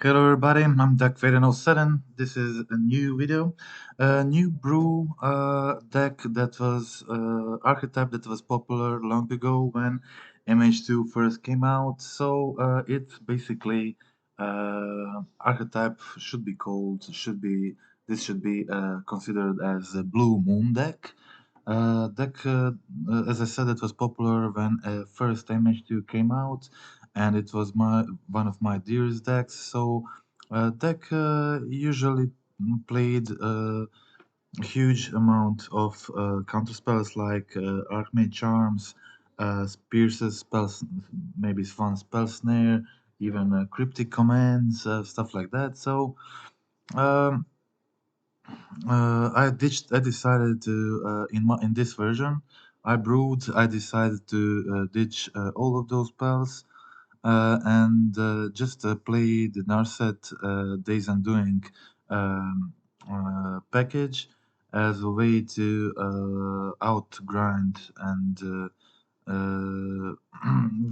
Hello everybody, I'm Duck707. This is a new video, a new brew deck that was archetype that was popular long ago when MH2 first came out. So it's basically archetype should be called this should be considered as a blue moon deck. As I said, it was popular when first MH2 came out, and it was one of my dearest decks. So, deck usually played a huge amount of counter spells like Archmage Charms, Pierce's spells, maybe Fun Spell Snare, even cryptic commands, stuff like that. So. Um, I decided to in this version. I brewed. I decided to ditch all of those spells and just play the Narset Days Undoing package as a way to outgrind and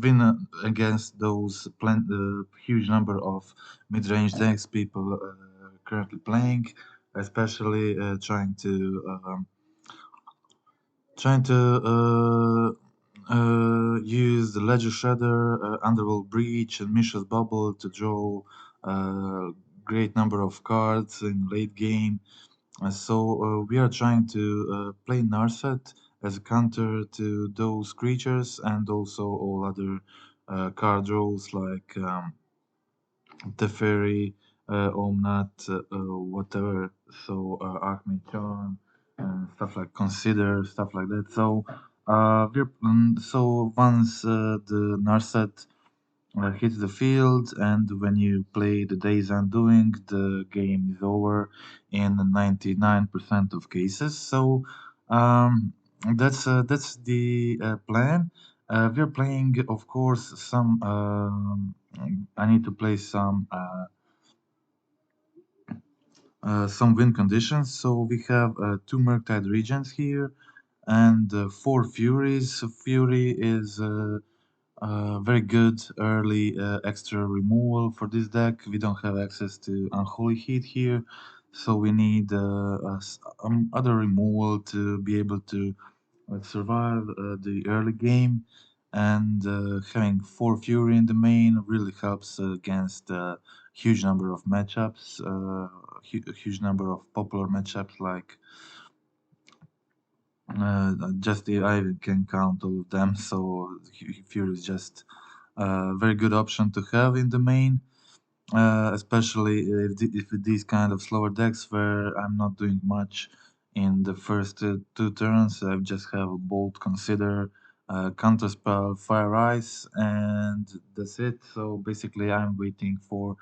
win against those huge number of mid-range decks people currently playing, especially trying to use the Ledger Shredder, Underworld Breach, and Mishra's Bubble to draw great number of cards in late game. So we are trying to play Narset as a counter to those creatures and also all other card draws like Teferi, Omnat, whatever. So Archmage Tron and stuff like Consider, stuff like that. So so once the Narset hits the field, and when you play the Days Undoing, the game is over in 99% of cases. So that's the plan. We're playing, of course, some. I need to play some win conditions. So we have two Murktide regions here and four Furies. Fury is very good early extra removal for this deck. We don't have access to Unholy Heat here, so we need other removal to be able to survive the early game. And having four Fury in the main really helps against a huge number of matchups, a huge number of popular matchups like just I can count all of them. So Fury is just a very good option to have in the main, especially if with these kind of slower decks where I'm not doing much in the first two turns. I just have a Bolt, Consider, Counterspell, Fire Ice, and that's it. So basically, I'm waiting for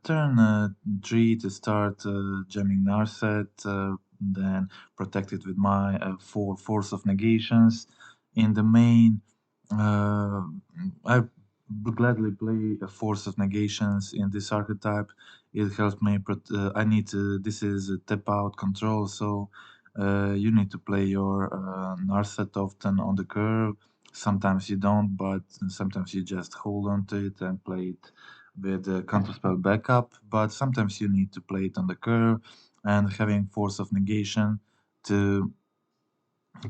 turn 3 to start jamming Narset, then protect it with my 4 Force of Negations. In the main, I would gladly play a Force of Negations in this archetype. It helps me. I need to. This is a tap out control, so you need to play your Narset often on the curve. Sometimes you don't, but sometimes you just hold on to it and play it with the counterspell backup. But sometimes you need to play it on the curve, and having Force of Negation to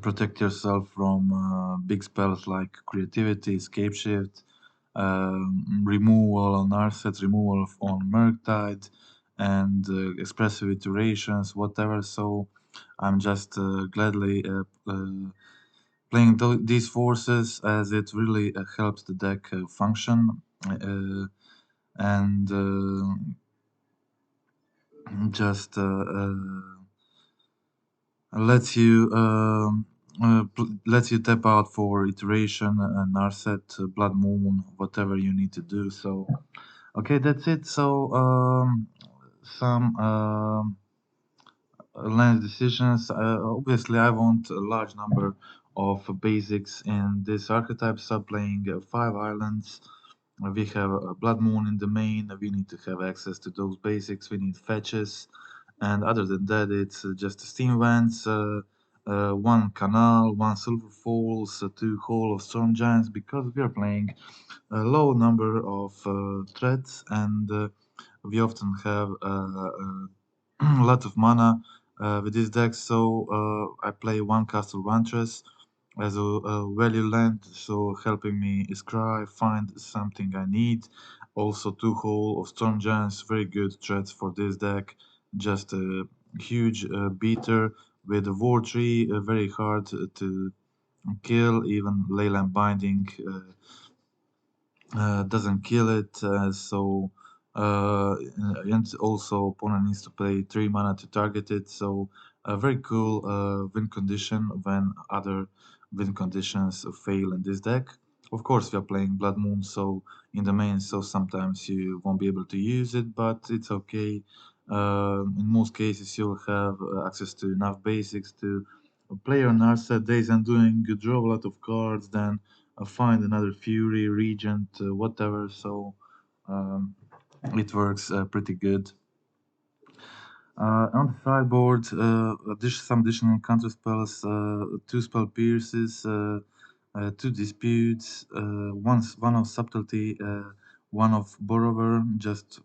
protect yourself from big spells like Creativity, Escape Shift, removal on Narset, removal on Murktide, and expressive iterations, whatever. So I'm just gladly playing these forces as it really helps the deck function and just lets you lets you tap out for iteration and Narset, Blood Moon, whatever you need to do. So okay, that's it. So some land decisions. Obviously, I want a large number of basics in this archetype. So playing 5 islands. We have a Blood Moon in the main. We need to have access to those basics. We need fetches, and other than that, it's just steam vents. one Canal, one Silver Falls, two Hall of Storm Giants because we are playing a low number of threats and we often have a lot of mana with this deck. So I play one Castle Vantress as a value land, so helping me scry, find something I need. Also, two Hole of Storm Giants, very good threats for this deck. Just a huge beater with a War Tree, very hard to kill. Even Leyland Binding doesn't kill it. And also opponent needs to pay 3 mana to target it. So a very cool win condition when other win conditions fail in this deck. Of course, we are playing Blood Moon, so in the main, so sometimes you won't be able to use it, but it's okay. In most cases, you'll have access to enough basics to play your Narset days and doing draw a lot of cards, then find another Fury, Regent, whatever. So um, it works pretty good. On the sideboard, some additional counter spells, two spell pierces, two disputes, one of subtlety, one of borrower. Just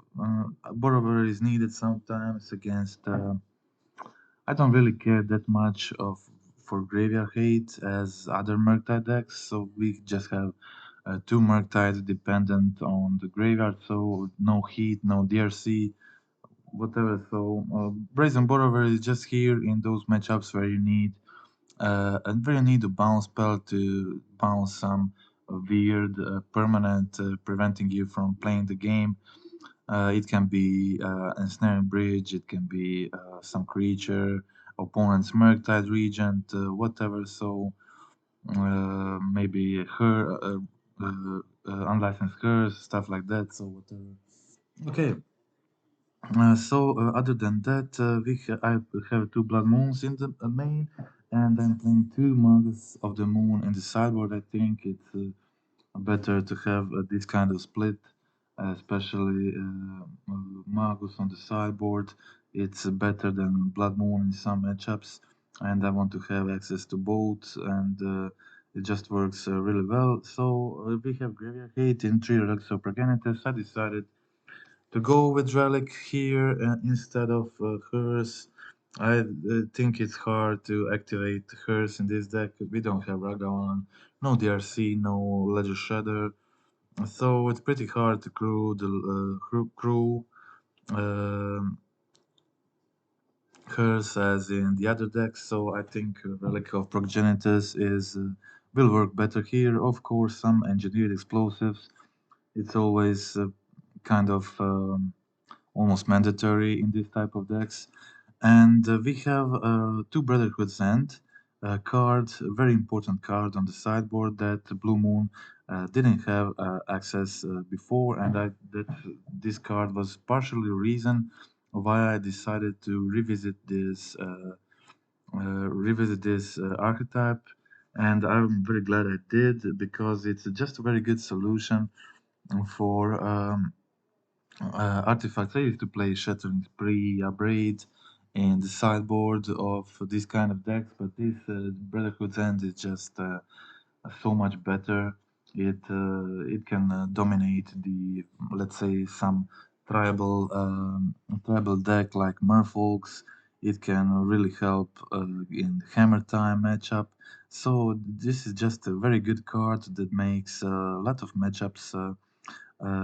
borrower is needed sometimes against. I don't really care that much of for graveyard hate as other Murktide decks, so we just have two Murktide dependent on the graveyard, so no heat, no DRC, whatever. So Brazen Borrower is just here in those matchups where you need where you need a bounce spell to bounce some weird permanent preventing you from playing the game. It can be ensnaring bridge, it can be some creature, opponent's Murktide Regent, whatever. So maybe unlicensed curse, stuff like that. So whatever. Okay. Other than that, I have two Blood Moons in the main, and I'm playing two Magus of the Moon in the sideboard. I think it's better to have this kind of split, especially Magus on the sideboard. It's better than Blood Moon in some matchups, and I want to have access to both, and it just works really well. So we have Graveyard Hate in 3 Relics of Progenitus. I decided to go with Relic here instead of Hers. I think it's hard to activate Hers in this deck. We don't have Ragavan, no DRC, no Ledger Shredder. So it's pretty hard to crew um, Hers as in the other decks. So I think Relic of Progenitus is will work better here. Of course, some engineered explosives. It's always kind of almost mandatory in this type of decks. And we have two Brotherhood's End card, a very important card on the sideboard that Blue Moon didn't have access before, and that this card was partially the reason why I decided to revisit this archetype. And I'm very glad I did because it's just a very good solution for artifacts. I used to play Shattering Spree, Abrade in the sideboard of this kind of decks, but this Brotherhood's End is just so much better. It can dominate the, let's say, some tribal deck like Merfolk's. It can really help in Hammer Time matchup. So this is just a very good card that makes a lot of matchups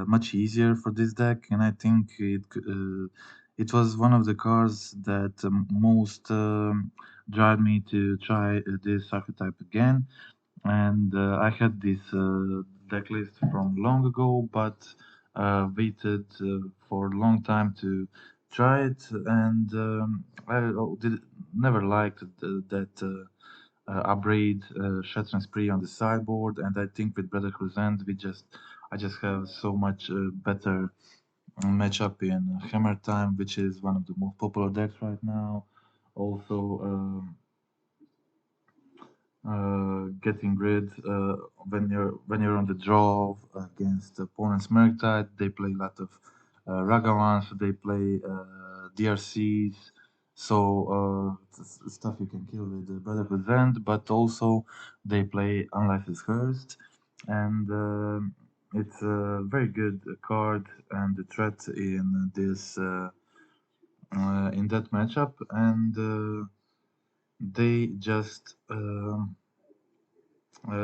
much easier for this deck, and I think it was one of the cards that most drive me to try this archetype again. And I had this deck list from long ago, but waited for a long time to try it, and did never liked that. Upgrade Shattered Spree on the sideboard, and I think with Brotherhood's End I just have so much better matchup in Hammer Time, which is one of the most popular decks right now. Also, getting rid when you're on the draw against opponent's Murktide, they play a lot of Ragavans, they play DRCs, So stuff you can kill with Brother Present, but also they play Unlicensed Hearst, and it's a very good card and the threat in that matchup, and they just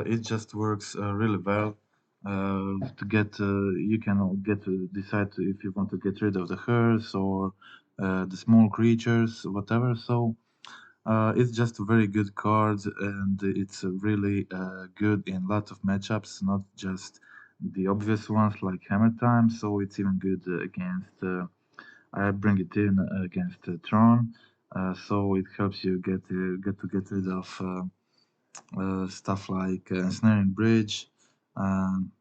it just works really well to get you can get to decide if you want to get rid of the hearse or the small creatures, whatever. So it's just a very good card, and it's really good in lots of matchups, not just the obvious ones like Hammer Time. So it's even good against. I bring it in against Tron, so it helps you get rid of stuff like Ensnaring Bridge, um,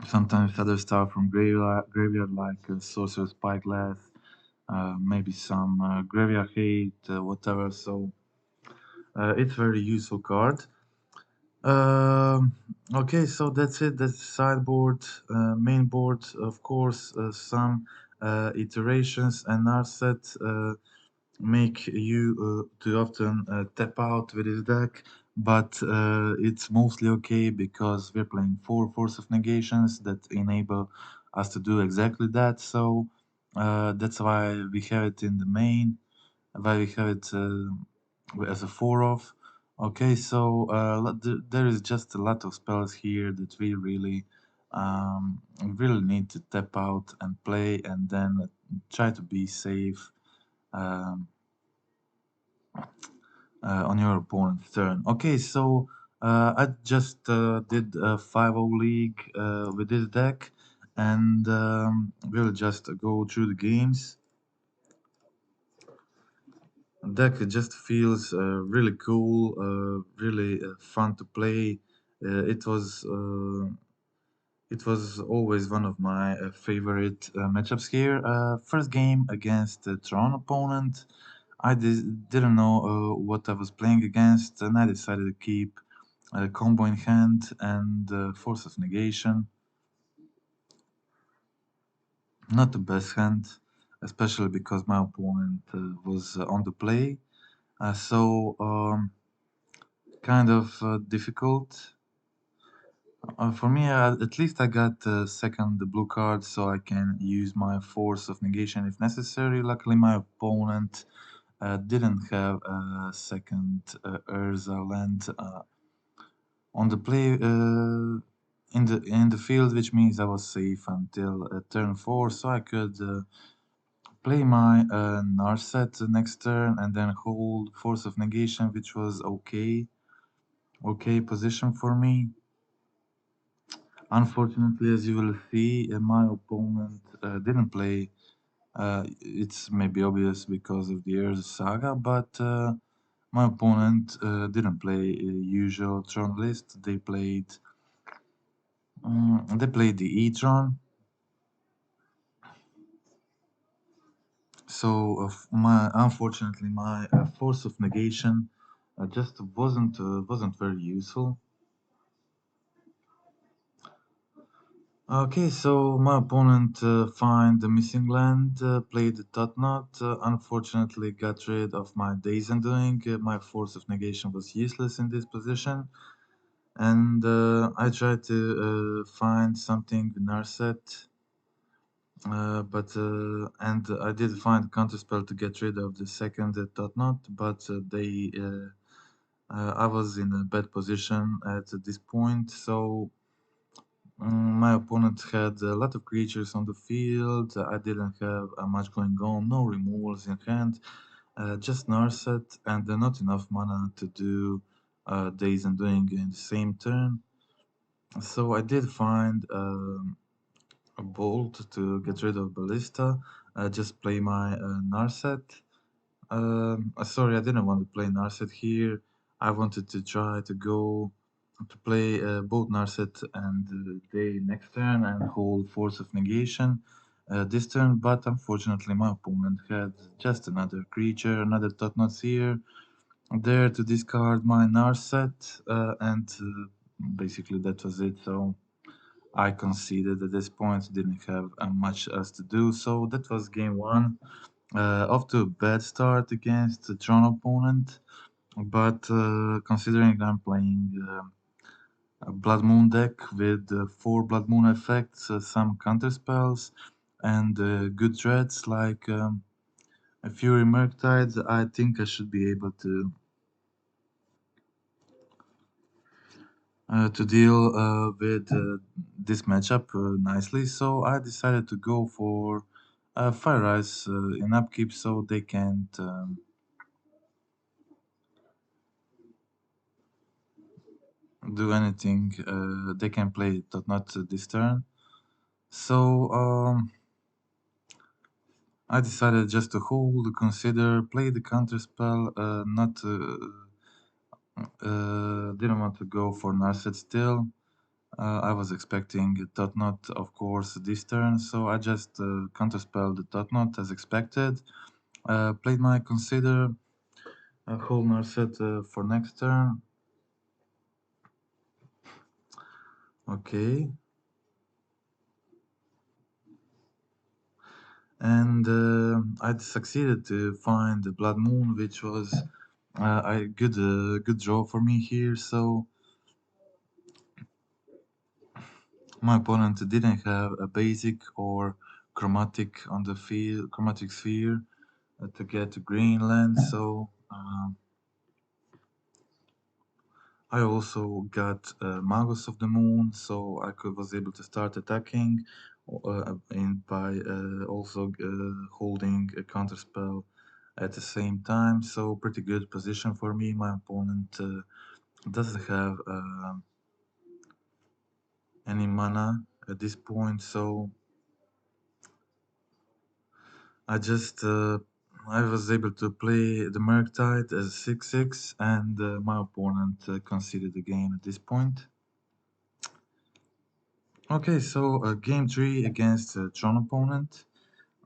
sometimes other stuff from graveyard like Sorcerer's Spyglass, maybe some Graveyard Hate, whatever. So it's very useful card. Um, okay, so that's it. That's sideboard, main board, of course, some iterations and Narset make you too often tap out with his deck, but it's mostly okay because we're playing four Force of Negations that enable us to do exactly that. So that's why we have it in the main, why we have it as a 4 off. Okay, so there is just a lot of spells here that we really need to tap out and play and then try to be safe. Um, on your opponent's turn. Okay, so I just did a 5-0 league with this deck, and we'll just go through the games. Deck just feels really cool, really fun to play. It was always one of my favorite matchups here. First game against the Tron opponent. Didn't know what I was playing against, and I decided to keep combo in hand and Force of Negation. Not the best hand, especially because my opponent was on the play. So kind of difficult. For me, at least I got second the blue card, so I can use my Force of Negation if necessary. Luckily, my opponent didn't have a second Urza land on the play in the field, which means I was safe until turn 4, so I could play my Narset next turn and then hold Force of Negation, which was okay position for me. Unfortunately, as you will see, my opponent didn't play. It's maybe obvious because of the Earth Saga, but my opponent didn't play usual Tron list. They played the E-Tron. So unfortunately, my Force of Negation just wasn't very useful. Okay, so my opponent find the missing land, played the Totnot, unfortunately got rid of my Days Undoing. My Force of Negation was useless in this position, and I tried to find something with Narset, and I did find a counterspell to get rid of the second Totnot, but I was in a bad position at this point, so my opponent had a lot of creatures on the field. I didn't have much going on, no removals in hand, just Narset, and not enough mana to do Days Undoing in the same turn. So I did find a bolt to get rid of Ballista, just play my Narset. Sorry, I didn't want to play Narset here. I wanted to try to go to play both Narset and Day next turn and hold Force of Negation this turn, but unfortunately my opponent had just another creature, another Totnot Seer, there to discard my Narset, and basically that was it. So I conceded at this point, didn't have much else to do. So that was game one. Off to a bad start against the Tron opponent, but considering I'm playing a Blood Moon deck with 4 Blood Moon effects, some counter spells, and good threats like a Fury Murktide, I think I should be able to deal with this matchup nicely. So I decided to go for Fire Ice in upkeep so they can't do anything. They can play not this turn. So I decided just to hold, consider, play the counter spell, not didn't want to go for Narset still. I was expecting not, of course, this turn, so I just counterspelled the not as expected. Played my consider, hold Narset for next turn. Okay. And I succeeded to find the Blood Moon, which was a good draw for me here. So my opponent didn't have a basic or chromatic on the field, chromatic sphere to get green land. So I also got Magus of the Moon, so I was able to start attacking, and by also holding a counter spell at the same time. So pretty good position for me. My opponent doesn't have any mana at this point, so I was able to play the Murktide as a 6/6, and my opponent conceded the game at this point. Okay, so game 3 against Tron opponent.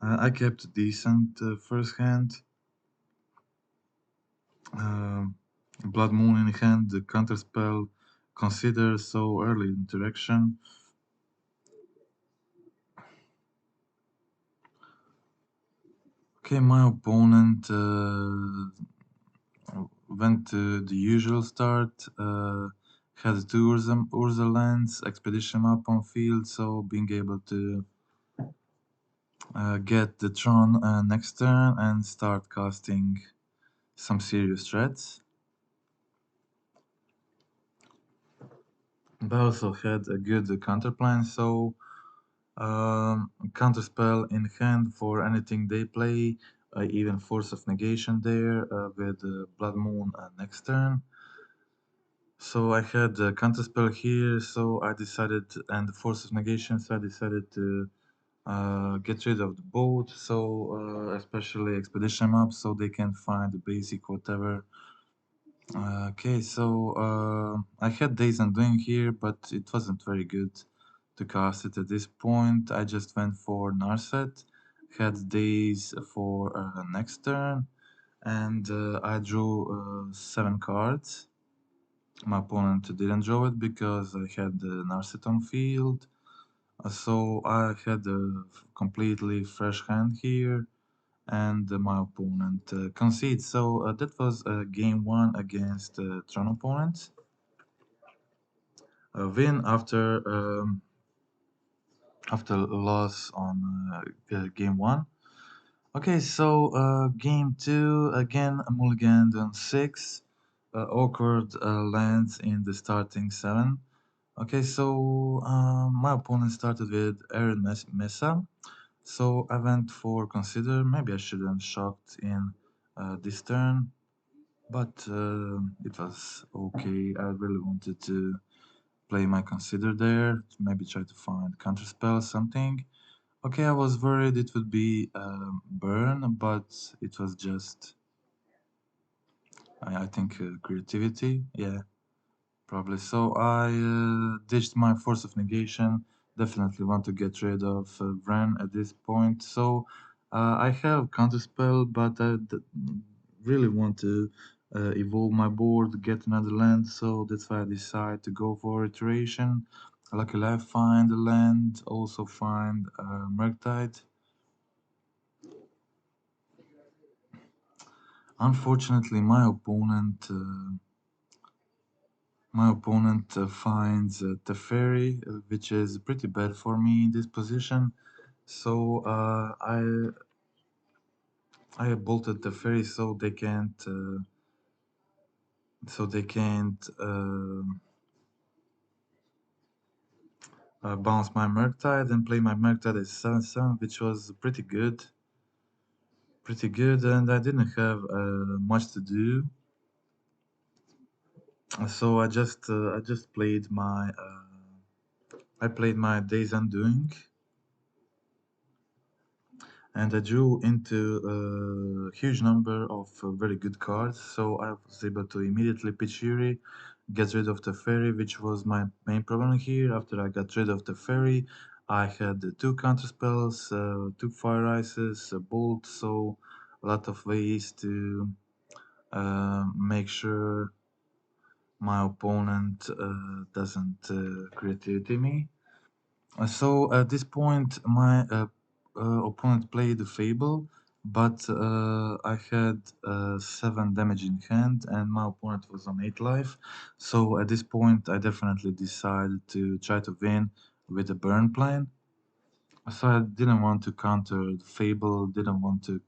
I kept a decent first hand. Um Blood Moon in hand, the counter spell, consider, so early interaction. Okay, my opponent went to the usual start. Had 2 Urza lands, Expedition up on field, so being able to get the Tron next turn and start casting some serious threats. But also had a good counterplan, so counterspell in hand for anything they play, even Force of Negation there with Blood Moon next turn. So I had the counterspell here, so I decided, and the Force of Negation, so I decided to get rid of the boat, so especially Expedition up, so they can find the basic whatever. Okay, so I had Days Undoing here, but it wasn't very good to cast it at this point. I just went for Narset, had Days for next turn, and I drew 7 cards. My opponent didn't draw it because I had Narset on field, so I had a completely fresh hand here, and my opponent concedes. So that was game 1 against Tron opponent. A win after a loss on game 1. Okay, so game 2 again a mulligan on 6. Awkward lands in the starting 7. Okay, so my opponent started with Aaron Mesa, so I went for consider. Maybe I shouldn't shocked in this turn, but it was okay. I really wanted to play my consider there, maybe try to find counterspell something. Okay, I was worried it would be burn, but it was just I think creativity. Yeah. Probably. So I ditched my Force of Negation. Definitely want to get rid of Vren at this point. So I have Counterspell, but I really want to evolve my board, get another land. So that's why I decide to go for Iteration. Luckily, I find a land, also find Murktide. Unfortunately, my opponent finds Teferi, which is pretty bad for me in this position. So I bolted Teferi so they can't bounce my Murktide and play my Murktide as 7/7, which was pretty good, and I didn't have much to do. So I just played my Days Undoing, and I drew into a huge number of very good cards. So I was able to immediately pitch Fury, get rid of the Fairy, which was my main problem here. After I got rid of the Fairy, I had two counter spells, two Fire Ices, a Bolt, so a lot of ways to make sure my opponent doesn't creativity me. So at this point, my opponent played a Fable, but I had 7 damage in hand, and my opponent was on 8 life. So at this point, I definitely decided to try to win with a burn plan. So I didn't want to counter the Fable, didn't want to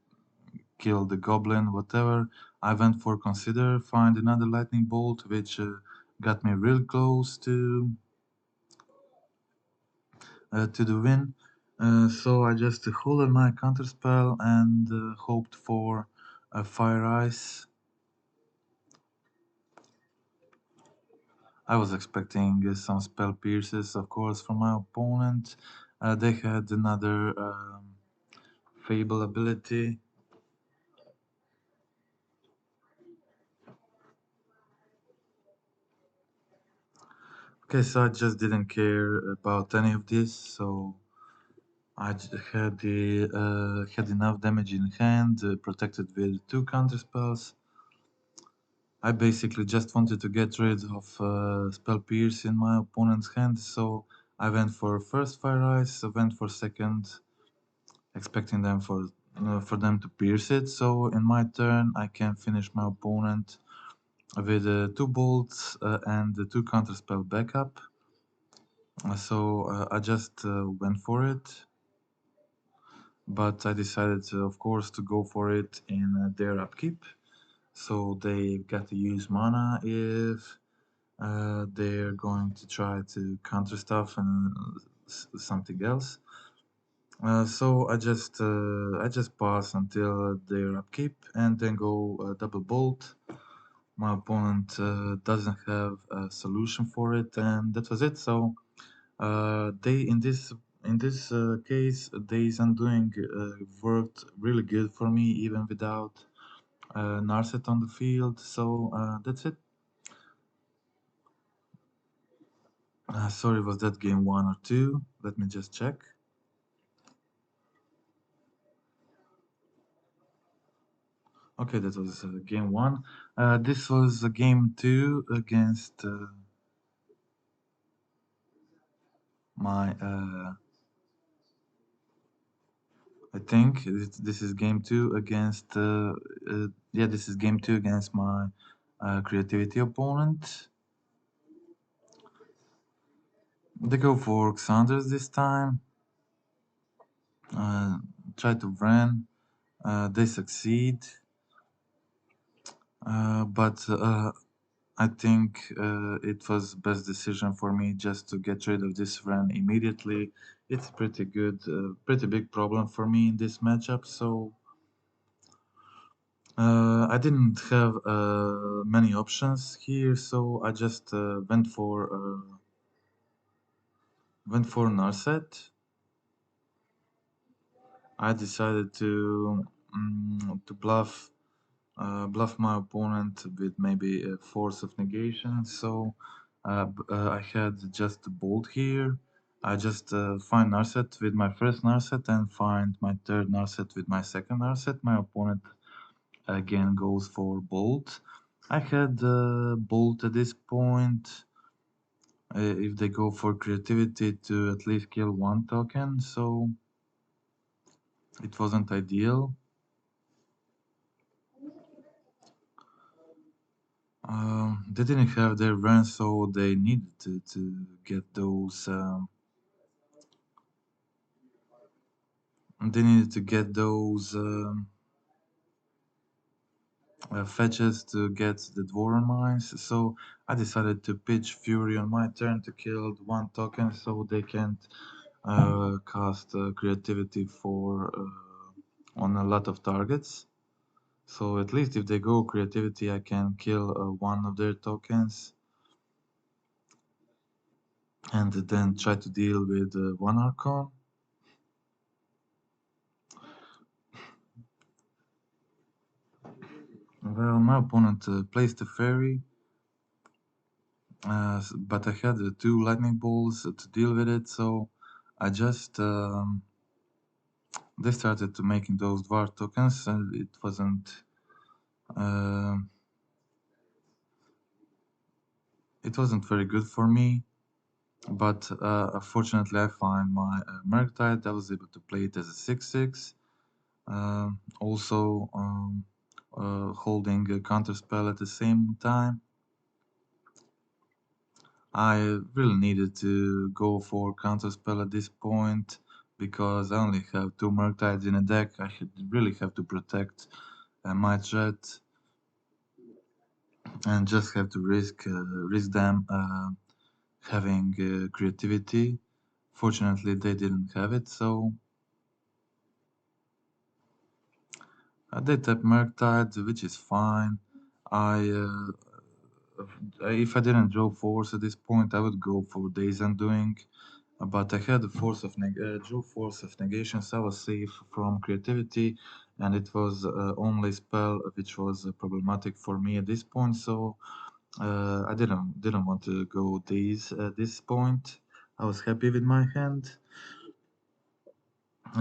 kill the Goblin, whatever. I went for Consider, find another Lightning Bolt, which got me real close to the win. So I just holded my counterspell and hoped for a Fire Ice. I was expecting some spell pierces, of course, from my opponent. They had another Fable ability. Okay, so I just didn't care about any of this, so had enough damage in hand, protected with 2 counterspells. I basically just wanted to get rid of Spell Pierce in my opponent's hand, so I went for first Fire Ice, went for second, expecting them for them to pierce it. So in my turn, I can finish my opponent with 2 bolts and 2 counterspell backup. So I just went for it, but I decided, of course, to go for it in their upkeep. So they got to use mana if they're going to try to counter stuff and something else. So I just pass until their upkeep and then go double bolt. My opponent doesn't have a solution for it, and that was it. So they in this case, Days Undoing worked really good for me even without Narset on the field. So that's it. Sorry, was that game 1 or 2? Let me just check. Okay, that was game 1. This was game 2 against my. I think this is game 2 against. Yeah, this is game 2 against my creativity opponent. They go for Xanders this time. Try to run. They succeed. But I think it was best decision for me just to get rid of this run immediately. It's pretty good, pretty big problem for me in this matchup. So I didn't have many options here, so I just went for Narset. I decided to bluff my opponent with maybe a force of negation. So I had just a bolt here. I just find Narset with my first Narset and find my third Narset with my second Narset. My opponent again goes for bolt. I had bolt at this point. If they go for creativity to at least kill 1 token, so it wasn't ideal. they didn't have their run, so they needed to get those. They needed to get those fetches to get the Dwarven Mines. So I decided to pitch Fury on my turn to kill one token, so they can't cast creativity for on a lot of targets. So at least if they go creativity, I can kill one of their tokens and then try to deal with one Archon. Well, my opponent placed a fairy, but I had two lightning bolts to deal with it, so I just they started to making those dwarf tokens, and uh, it wasn't very good for me. But fortunately, I find my Murktide. I was able to play it as a 6/6. Also holding a counter spell at the same time. I really needed to go for counter spell at this point because I only have two Murktides in a deck. I really have to protect my threat and just have to risk them having creativity. Fortunately, they didn't have it, so they tap Murktide, which is fine. I if I didn't draw force at this point, I would go for Days Undoing. But I had a drew force of negation, so I was safe from creativity, and it was only spell which was problematic for me at this point. So I didn't want to go Days at this point. I was happy with my hand.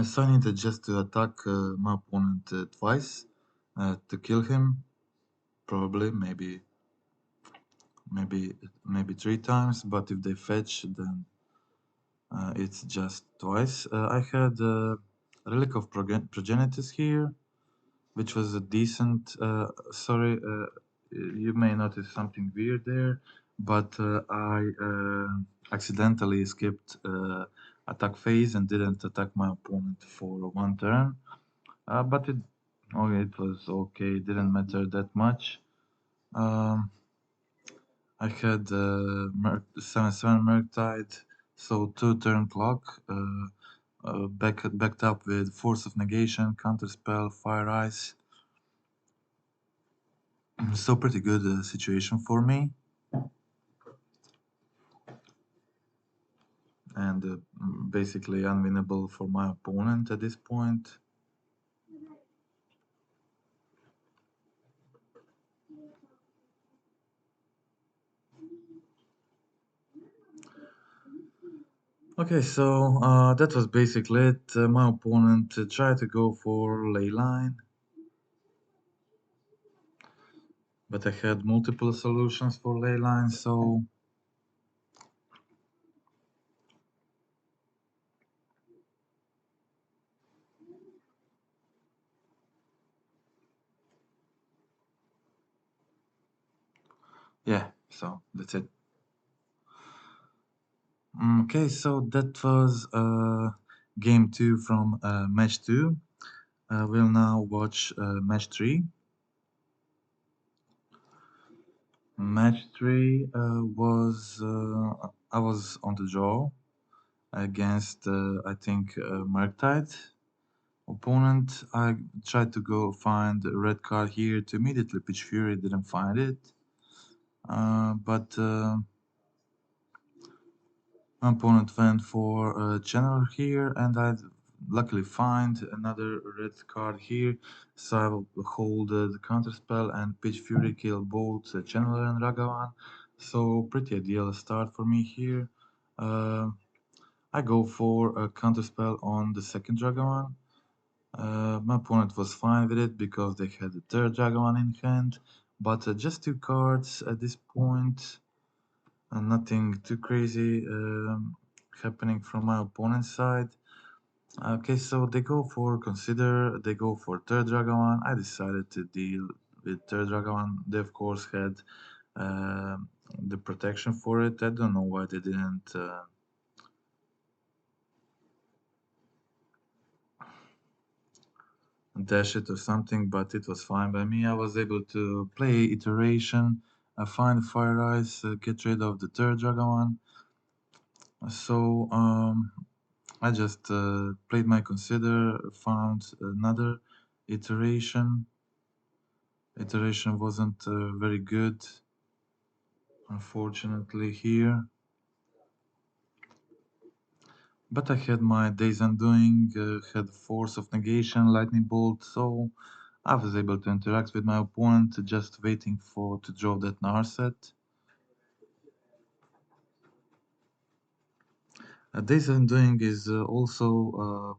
So I needed just to attack my opponent twice to kill him, probably maybe three times. But if they fetch, then it's just twice. I had Relic of Progenitus here, which was a decent. Sorry, you may notice something weird there, but I accidentally skipped attack phase and didn't attack my opponent for one turn. But it was okay. It didn't matter that much. Um, I had 7/7 Murktide, so 2 turn clock. Backed up with Force of Negation, Counterspell, Fire Ice. So pretty good situation for me. And basically unwinnable for my opponent at this point. Okay, so that was basically it. My opponent tried to go for Leyline, but I had multiple solutions for Leyline, so yeah, so that's it. Okay, so that was game 2 from match 2. We'll now watch match 3. Match 3 was I was on the draw against I think Murktide opponent. I tried to go find a red card here to immediately pitch Fury, didn't find it. But my opponent went for a Channeler here, and I luckily find another red card here. So I will hold the counter spell and pitch Fury, kill both Channeler and Ragavan. So pretty ideal start for me here. I go for a counter spell on the second Ragavan. My opponent was fine with it because they had the third Ragavan in hand, but just 2 cards at this point. Nothing too crazy happening from my opponent's side. Okay, so they go for Consider, they go for third Dragon. I decided to deal with third Dragon. They of course had uh, the protection for it. I don't know why they didn't dash it or something, but it was fine by me. I was able to play iteration, find fire ice, get rid of the third dragon one. So I just played my consider, found another iteration. Iteration wasn't very good, unfortunately here. But I had my Days Undoing, had Force of Negation, Lightning Bolt, so I was able to interact with my opponent, just waiting for to draw that Narset. Days Undoing is also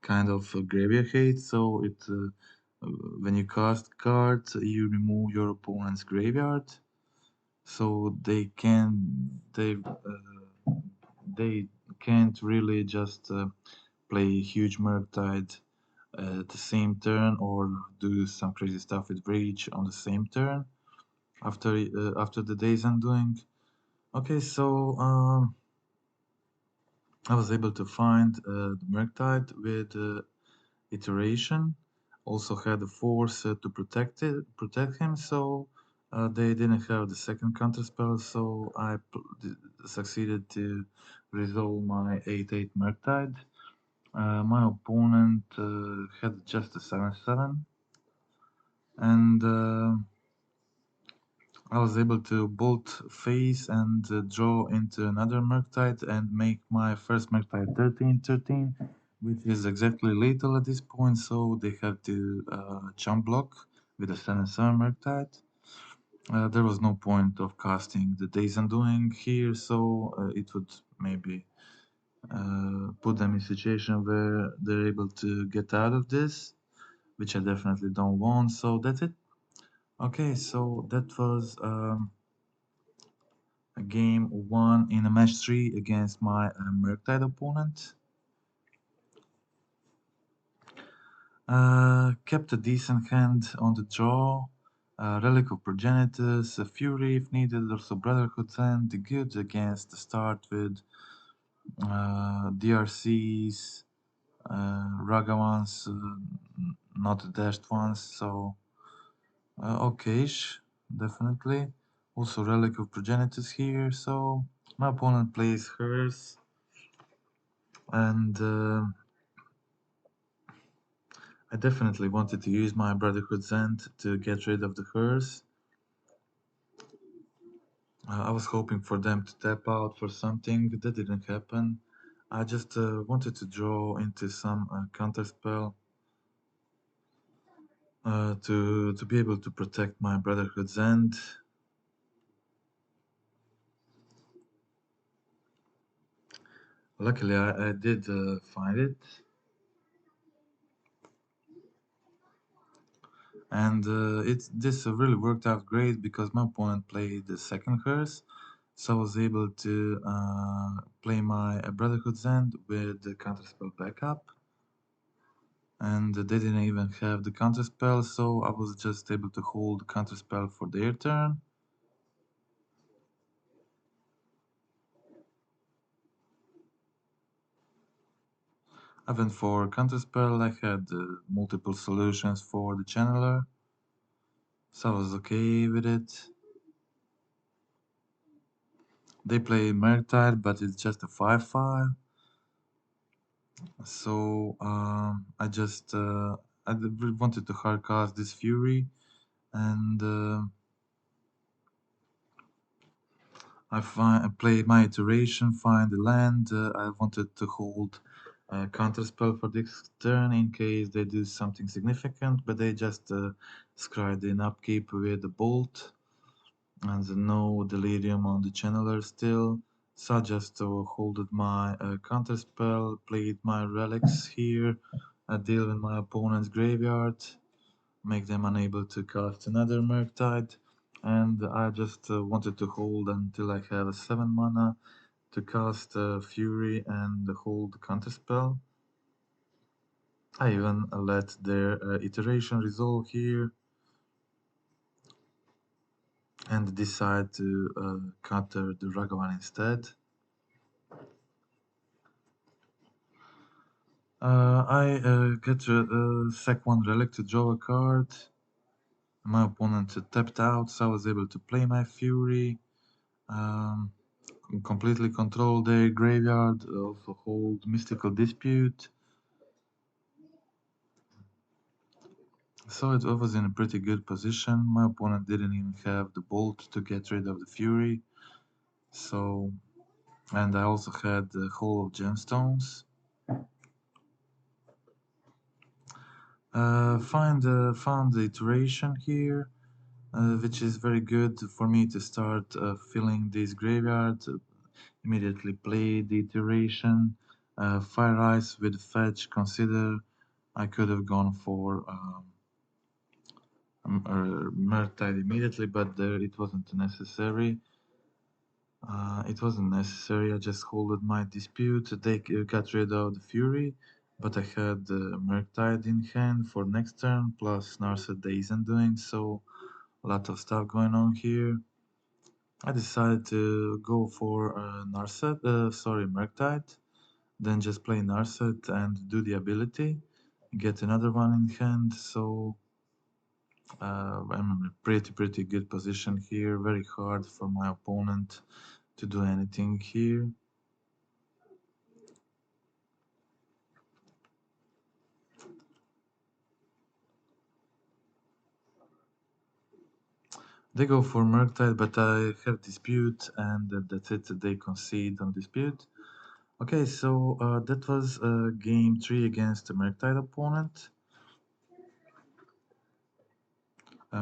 kind of a graveyard hate, so when you cast cards, you remove your opponent's graveyard, so they can't really just play huge Murktide at the same turn or do some crazy stuff with Breach on the same turn after the Days Undoing. Okay, so I was able to find the Murktide with iteration. Also had the force to protect him, so they didn't have the second counter spell, so I succeeded to resolve my 8/8 Murktide. My opponent had just a 7/7, and I was able to bolt face and draw into another Murktide and make my first Murktide 13/13, which is exactly lethal at this point, so they had to jump block with a 7/7 Murktide. There was no point of casting the Days Undoing here, so it would maybe put them in a situation where they're able to get out of this, which I definitely don't want, so that's it. Okay, so that was game 1 in a match 3 against my Murktide opponent. Kept a decent hand on the draw. Relic of Progenitus, Fury if needed, also Brotherhood's End, the good against the start with DRCs, Raga ones, not the dashed ones, so okayish, definitely. Also Relic of Progenitus here, so my opponent plays hers, and I definitely wanted to use my Brotherhood's End to get rid of the hers. I was hoping for them to tap out for something, that didn't happen. I just wanted to draw into some counterspell to be able to protect my Brotherhood's End. Luckily, I did find it. And this really worked out great because my opponent played the second curse, so I was able to play my Brotherhood's End with the counterspell backup, and they didn't even have the counterspell, so I was just able to hold the counterspell for their turn. I went for counterspell. I had multiple solutions for the channeler, so I was okay with it. They play Murktide, but it's just a 5/5. So I just I really wanted to hardcast this Fury, and I play my iteration, find the land. I wanted to hold counterspell for this turn in case they do something significant, but they just scryed in upkeep with the bolt, and no delirium on the channeler still. So I just holded my counterspell, played my relics here, deal with my opponent's graveyard, make them unable to cast another Murktide, and I just wanted to hold until I have a 7 mana to cast Fury and hold counterspell. I even let their iteration resolve here. and decide to counter the Ragavan instead. I get sack one relic to draw a card. My opponent tapped out, so I was able to play my Fury. Um, completely control their graveyard, also hold Mystical Dispute. So it was in a pretty good position. My opponent didn't even have the Bolt to get rid of the Fury. So, and I also had the Hall of Gemstones. Found the iteration here, which is very good for me to start filling this graveyard. Immediately play the iteration. Fire Ice with fetch. Consider I could have gone for Murktide immediately, but it wasn't necessary. It wasn't necessary. I just holded my dispute. They got rid of the Fury, but I had Murktide in hand for next turn, plus Narset Days and doing so. A lot of stuff going on here. I decided to go for Murktide, then just play Narset and do the ability, get another one in hand. So I'm in a pretty good position here. Very hard for my opponent to do anything here. They go for Murktide, but I have dispute, and that's it. They concede on dispute. Okay, so that was game 3 against the Murktide opponent.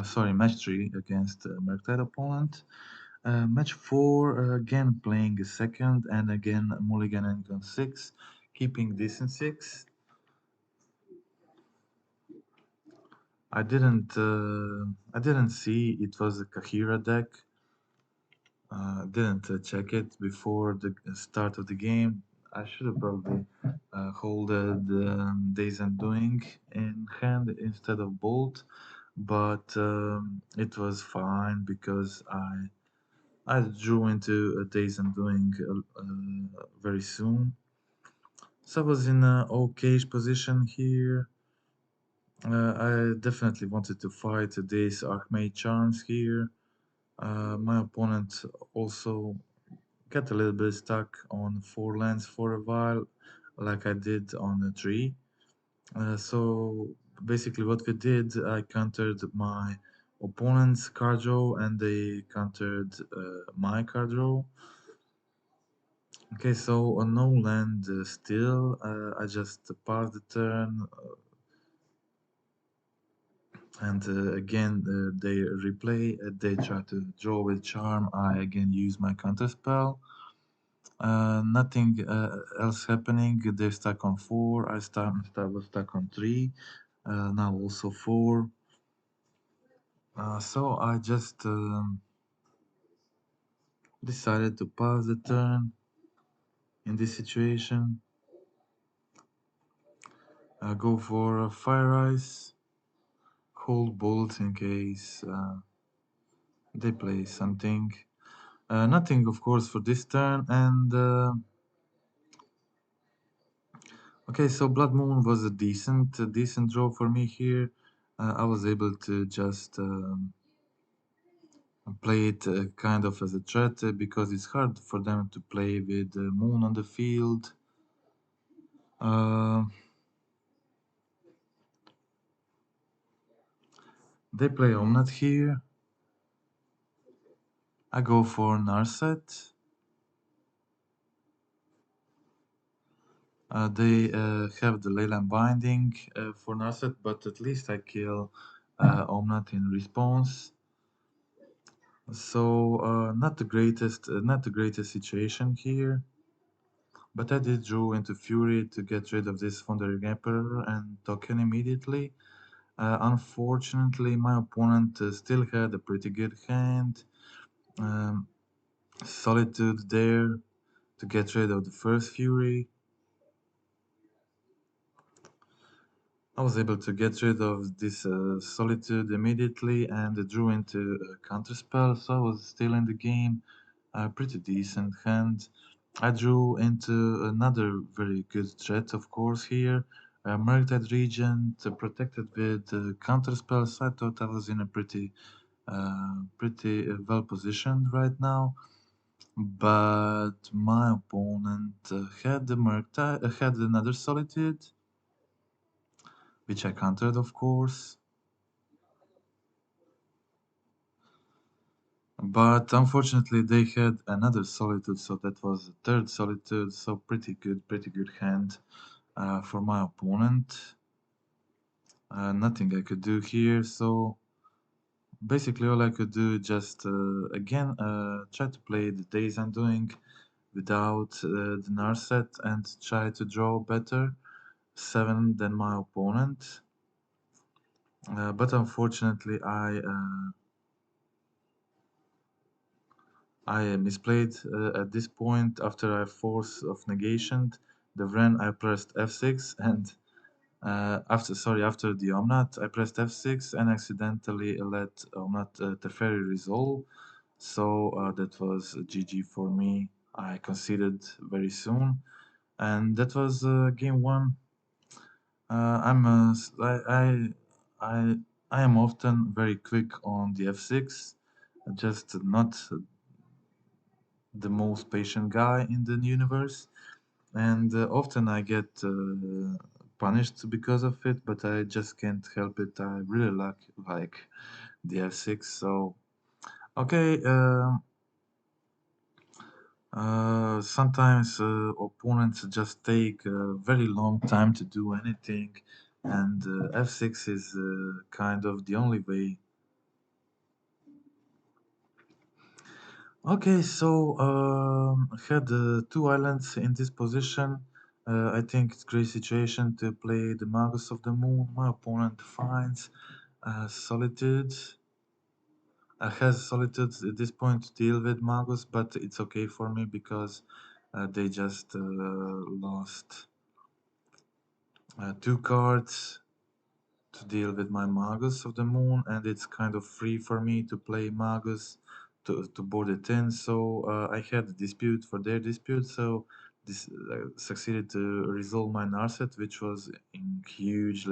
Sorry, match 3 against the Murktide opponent. Match 4, again playing a second, and again mulliganing on 6, keeping this in 6. I didn't see it was a Kahira deck. Didn't check it before the start of the game. I should have probably holded Days and Doing in hand instead of Bolt, but it was fine because I drew into Days and Doing very soon. So I was in an okay position here. I definitely wanted to fight these Archmage Charms here. My opponent also got a little bit stuck on 4 lands for a while, like I did on a 3. So basically what we did, I countered my opponent's card draw and they countered my card draw. Okay, so no land still. I just passed the turn, and again they replay. They try to draw with charm. I again use my counter spell. Nothing else happening. They're stuck on 4. I was stuck on 3. Now also 4. So I just decided to pass the turn in this situation. Go for Fire Ice. Hold Bolt in case they play something. Nothing, of course, for this turn. And okay, so Blood Moon was a decent draw for me here. I was able to just play it kind of as a threat because it's hard for them to play with Moon on the field. They play Omnat here. I go for Narset. They have the Leyline Binding for Narset, but at least I kill Omnat in response. So not the greatest situation here. But I did draw into Fury to get rid of this Wandering Emperor and token immediately. Unfortunately, my opponent still had a pretty good hand. Um, Solitude there to get rid of the first Fury. I was able to get rid of this solitude immediately and drew into a counterspell, so I was still in the game. A pretty decent hand. I drew into another very good threat, of course, here. Murktide Regent protected with counterspells. I thought I was in a pretty well positioned right now. But my opponent had the Murktide, had another Solitude, which I countered, of course. But unfortunately, they had another Solitude, so that was the third Solitude. So pretty good hand for my opponent. Nothing I could do here, so basically all I could do is just again try to play the Days Undoing without the Narset and try to draw better 7 than my opponent. But unfortunately, I misplayed at this point. After I force of negation the Wren, I pressed F6 and after the Omnat, I pressed F6 and accidentally let Omnat Teferi resolve. So that was GG for me. I conceded very soon, and that was game one. I'm I I am often very quick on the F6, just not the most patient guy in the universe, and often I get punished because of it, but I just can't help it. I really like the F6. So okay, sometimes opponents just take a very long time to do anything, and F6 is kind of the only way. Okay, so I had two islands in this position. I think it's great situation to play the Magus of the Moon. My opponent finds Solitude. Has Solitude at this point to deal with Magus, but it's okay for me because they just lost two cards to deal with my Magus of the Moon, and it's kind of free for me to play Magus to board it in. So I had a dispute for their dispute, so this succeeded to resolve my Narset, which was a huge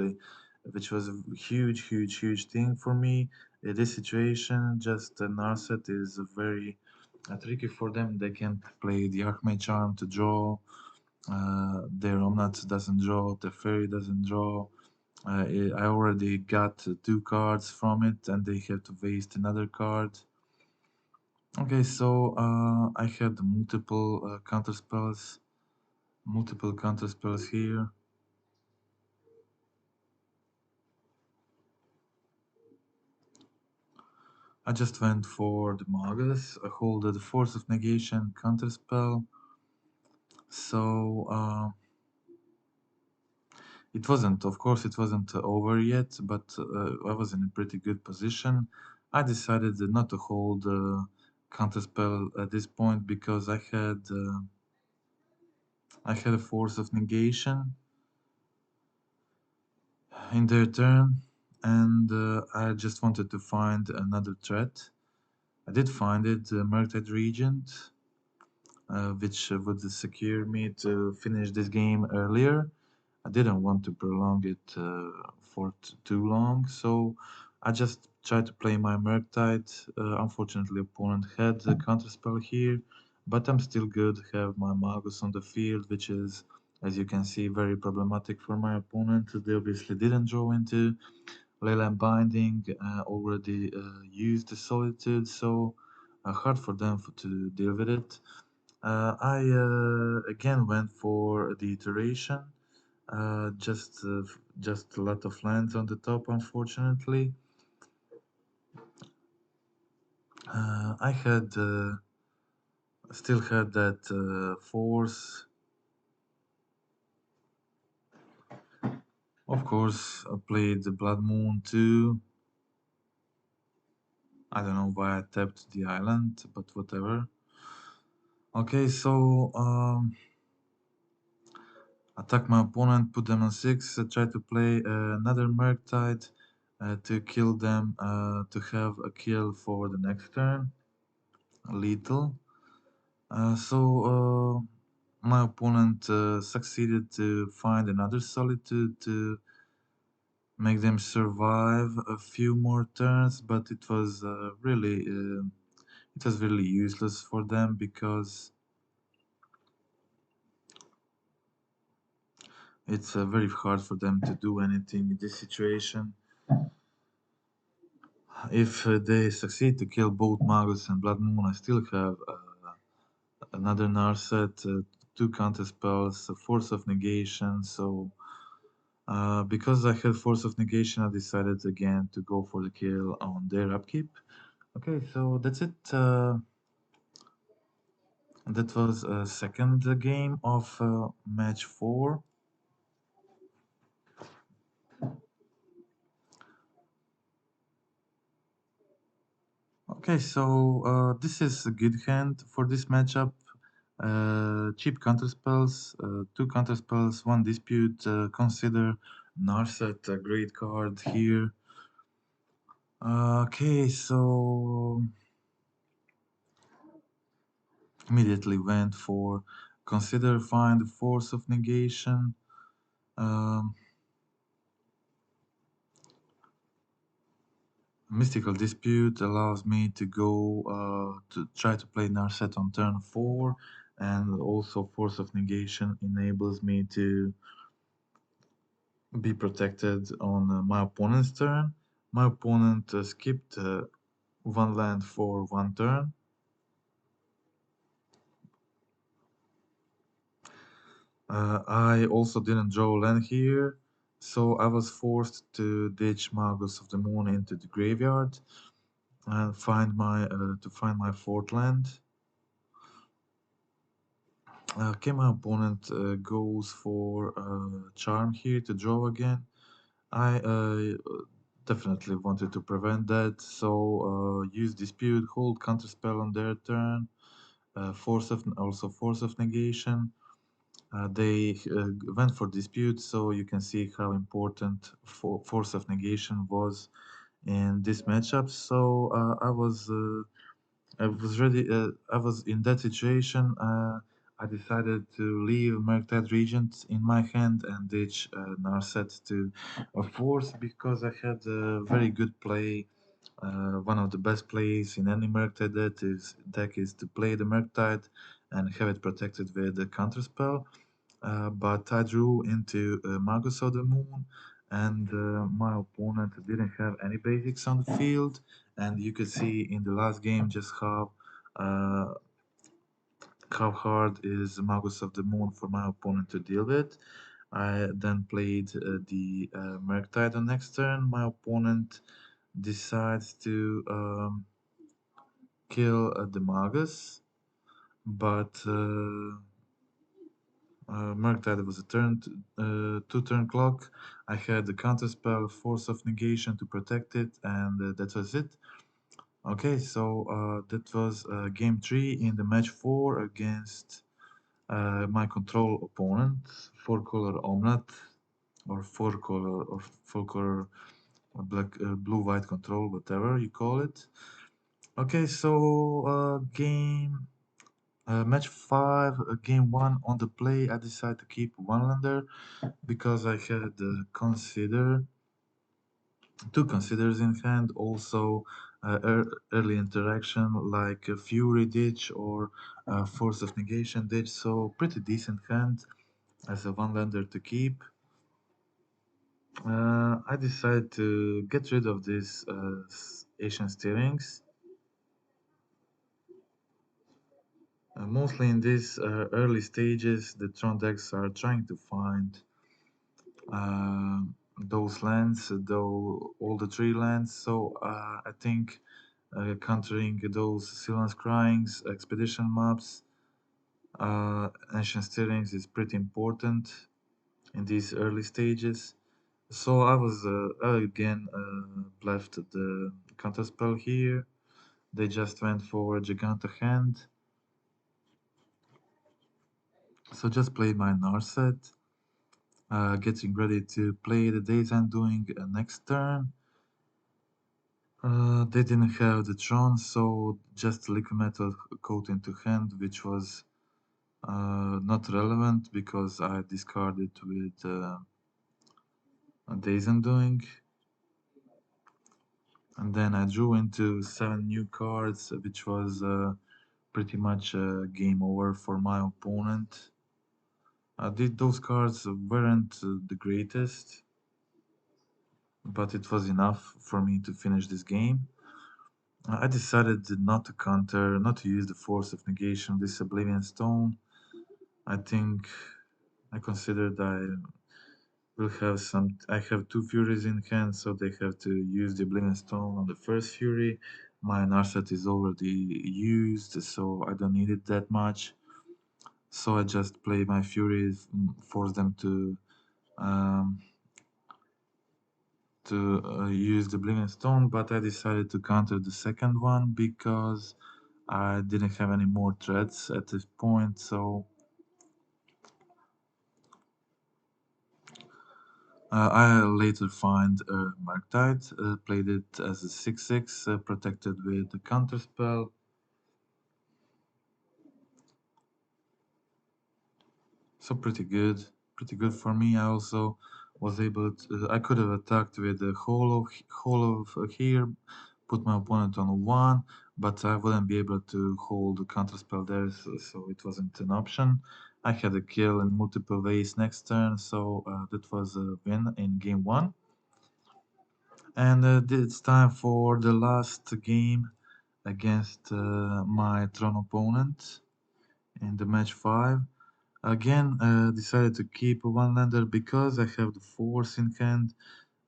thing for me. In this situation, just Narset is very tricky for them. They can't play the Archmage Charm to draw. Their Omnat doesn't draw. The Fairy doesn't draw. I already got two cards from it, and they have to waste another card. Okay, so I had multiple counter spells here. I just went for the Magus. I hold the Force of Negation counter spell. So of course, it wasn't over yet, but I was in a pretty good position. I decided not to hold counterspell at this point because I had a Force of Negation in their turn, and I just wanted to find another threat. I did find it, Murktide Regent, which would secure me to finish this game earlier. I didn't want to prolong it for too long, so I just tried to play my Murktide. Unfortunately, opponent had a counterspell here, but I'm still good. Have my Magus on the field, which is, as you can see, very problematic for my opponent. They obviously didn't draw into Leyland Binding, already used the Solitude, so hard for them to deal with it. I again went for the iteration. Just a lot of lands on the top, unfortunately. I had still had that force. Of course, I played the Blood Moon too. I don't know why I tapped the island, but whatever. Okay, so Attack my opponent, put them on 6, try to play another Murktide to kill them, to have a kill for the next turn. Lethal. So my opponent succeeded to find another solitude to make them survive a few more turns, but it was really useless for them because it's very hard for them to do anything in this situation. If they succeed to kill both Magus and Blood Moon, I still have another Narset, two counter spells, a Force of Negation. So because I had Force of Negation, I decided again to go for the kill on their upkeep. Okay, so that's it. That was a second game of match 4. Okay, so this is a good hand for this matchup. Cheap counterspells, two counterspells, one dispute. Consider Narset a great card here. Okay, so immediately went for consider find the force of negation. Um, Mystical Dispute allows me to go to try to play Narset on turn 4, and also Force of Negation enables me to be protected on my opponent's turn. My opponent skipped one land for one turn. I also didn't draw land here, so I was forced to ditch Magus of the Moon into the graveyard and find my fourth land. Okay, my opponent goes for Charm here to draw again. I definitely wanted to prevent that, so use Dispute, hold Counterspell on their turn, Force of Negation. They went for Dispute, so you can see how important Force of Negation was in this matchup. So I was ready. I was in that situation. I decided to leave Murktide Regent in my hand and ditch Narset to a Force because I had a very good play. One of the best plays in any Murktide deck is to play the Murktide and have it protected with the counterspell. But I drew into Magus of the Moon, and my opponent didn't have any basics on the field. And you could see in the last game just uh, how hard is Magus of the Moon for my opponent to deal with. I then played the Murktide on next turn. My opponent decides to kill the Magus, but Murktide was a two-turn clock. I had the counterspell Force of Negation to protect it, and that was it. Okay, so that was game 3 in the match 4 against my control opponent, 4-color Omnat, or 4-color black, blue-white control, whatever you call it. Okay, so match 5, game 1 on the play, I decided to keep one lander because I had two considers in hand, also early interaction like a Fury Ditch or Force of Negation Ditch, so pretty decent hand as a one lander to keep. I decided to get rid of these Asian steerings. Mostly in these early stages, the Tron decks are trying to find uh, those lands, though all the tree lands. So I think countering those Sylvan's Cryings, expedition maps, ancient steerings is pretty important in these early stages. So I again left the counterspell here. They just went for a Giganta hand. So just played my Narset. getting ready to play the Days Undoing next turn. They didn't have the Tron, so just liquid metal coat into hand, which was not relevant because I discarded with Days Undoing. And then I drew into 7 new cards, which was pretty much game over for my opponent. Those cards weren't the greatest, but it was enough for me to finish this game. I decided not to counter, not to use the force of negation, this Oblivion Stone. I think I considered I have two Furies in hand, so they have to use the Oblivion Stone on the first Fury. My Narset is already used, so I don't need it that much. So I just play my Furies, force them um, to use the Oblivion Stone, but I decided to counter the second one because I didn't have any more threats at this point, so I later find Murktide, played it as a 6/6, protected with a counterspell. So pretty good for me. I also was able to, I could have attacked with the whole of here, put my opponent on 1, but I wouldn't be able to hold the counterspell there, so it wasn't an option. I had a kill in multiple ways next turn, so that was a win in game 1. And it's time for the last game against my Tron opponent in the match 5. Again, decided to keep one lander because I have the Force in hand,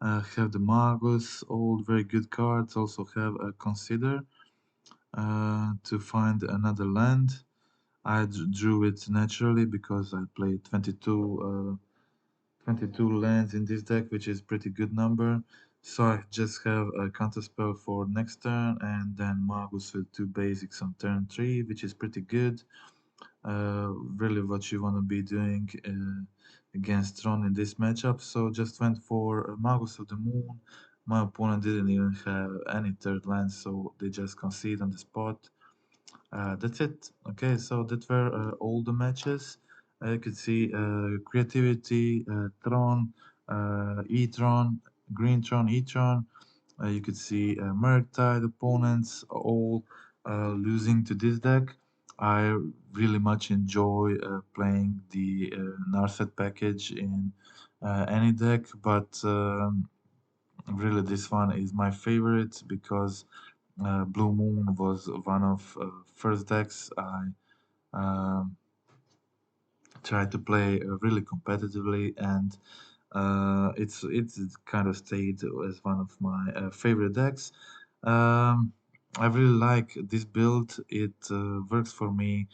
have the Magus, all very good cards, also have a Consider to find another land. I drew it naturally because I played 22 lands in this deck, which is pretty good number. So I just have a counterspell for next turn, and then Magus with 2 basics on turn 3, which is pretty good. Really what you want to be doing against Tron in this matchup. So just went for Magus of the Moon. My opponent didn't even have any third land, so they just concede on the spot. That's it. Okay, so that were all the matches. You could see Creativity, Tron, E-Tron, Green Tron, E-Tron. You could see Murktide opponents all losing to this deck. I really much enjoy playing the Narset package in any deck, but really this one is my favorite because Blue Moon was one of first decks I um, tried to play really competitively, and it's kind of stayed as one of my favorite decks. Um, I really like this build. It works for me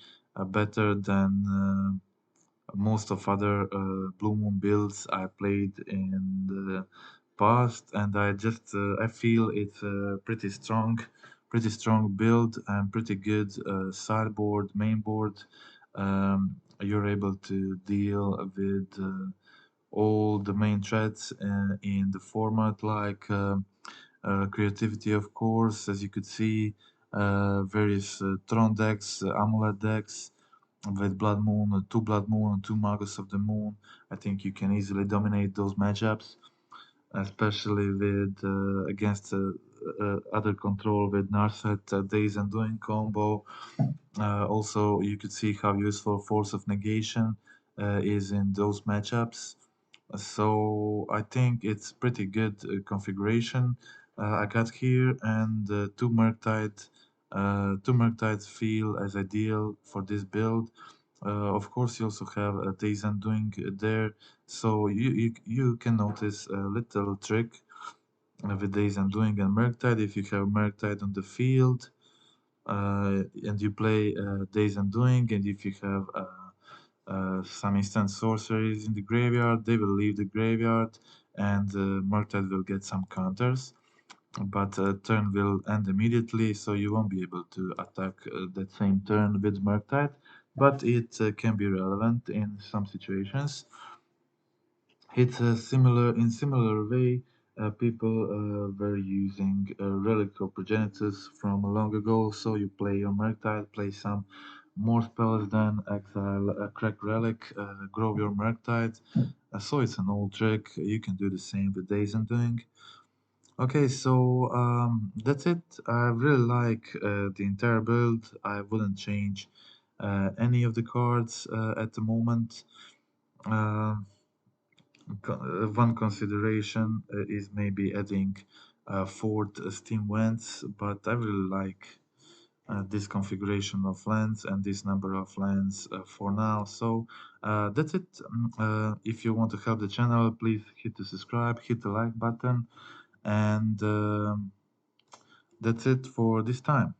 better than most of other Blue Moon builds I played in the past, and I feel it's a pretty strong build and pretty good sideboard, mainboard. You're able to deal with all the main threats in the format, like creativity, of course, as you could see, various Tron decks, Amulet decks with Blood Moon, two Blood Moon, and two Magus of the Moon. I think you can easily dominate those matchups, especially with against other control with Narset, Days Undoing combo. Also, you could see how useful Force of Negation is in those matchups. So I think it's pretty good configuration I got here, and two Murktides feel as ideal for this build. Of course, you also have Days Undoing there, so you can notice a little trick with Days Undoing and Murktide. If you have Murktide on the field, and you play Days Undoing, and if you have some instant sorceries in the graveyard, they will leave the graveyard, and Murktide will get some counters. But turn will end immediately, so you won't be able to attack that same turn with Murktide. But it can be relevant in some situations. It's a similar way. People were using relic of progenitors from long ago. So you play your Murktide, play some more spells, then exile a crack relic, grow your Murktide. So it's an old trick. You can do the same with Days and Doing. Okay, so that's it. I really like the entire build. I wouldn't change any of the cards at the moment. Um One consideration is maybe adding fourth steam vents, but I really like this configuration of lands and this number of lands for now. So that's it. If you want to help the channel, please hit the subscribe, hit the like button, and that's it for this time.